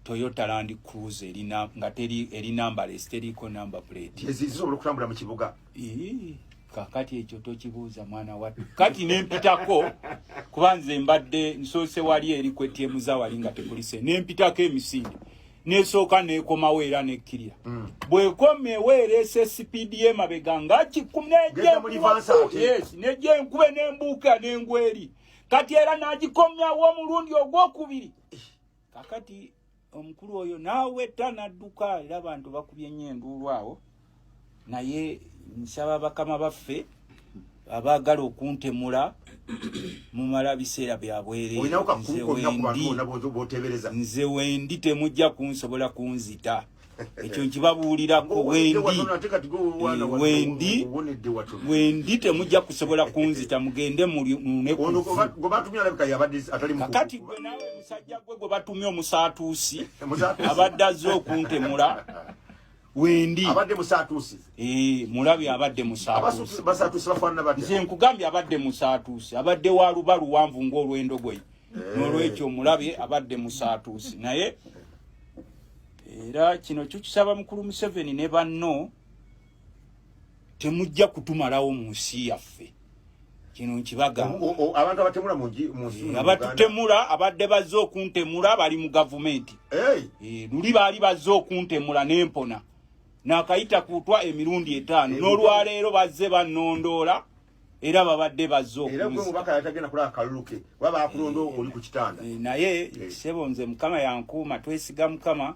Toyota Land Cruiser erina ngateri eri numberless teriko number plate. Ezisobola okutambula mu kibuga. Kakati ekyo tokibuuza mwana wattu. Kati nempitako kubanze mbadde nsoose wali eri kwetyemuza wali nga tekulise. Nempitako emisinde. Nesooka nekomawo era nekkirira. Bwekomewo ereese speed y'emabega nga nejje enkube n'embuuka n'engweri. Kati era n'agikomyawo omulundi ogwokubiri. Kakati omukulu oyo n'awetta n'adduka era abantu bakubye nnyo enduulu awo. Naye nsaba bakama baffe abaagala okuntemula mumala biseera byabwere. Nze wendi temujja kunsobola kunzita. Ekyo nkibabuulirako wendi temujja kusobola kunzita mugende muneku. Kakati gwe nawe musajja gwe batumye omusaatuusi abadde azze okuntemula. Wendi abadde musatuusi mulabi abadde musatuusi basatuusi bafaanana bati nze nkugambye abadde musatuusi abadde wa luba luwanvu ng'olwendo gwe n'olwekyo mulabi abadde musatuusi naye era kino kyukisaba mukulu Museveni ne banno temujja kutumalawo mu nsi yaffe kino nkibagamba abantu abatemula mu abatutemula abadde bazze okuntemula bali mu gavumenti luli baali bazze okuntemula n'empona nakayita kutwa emirundi 5 n'olwaleero bazze bannondoola era babadde bazze era gwe mubaka yatagenda kulaba kaluluke baba akulonda oli ku kitanda naye sebo nze Mukama yankuuma twesiga Mukama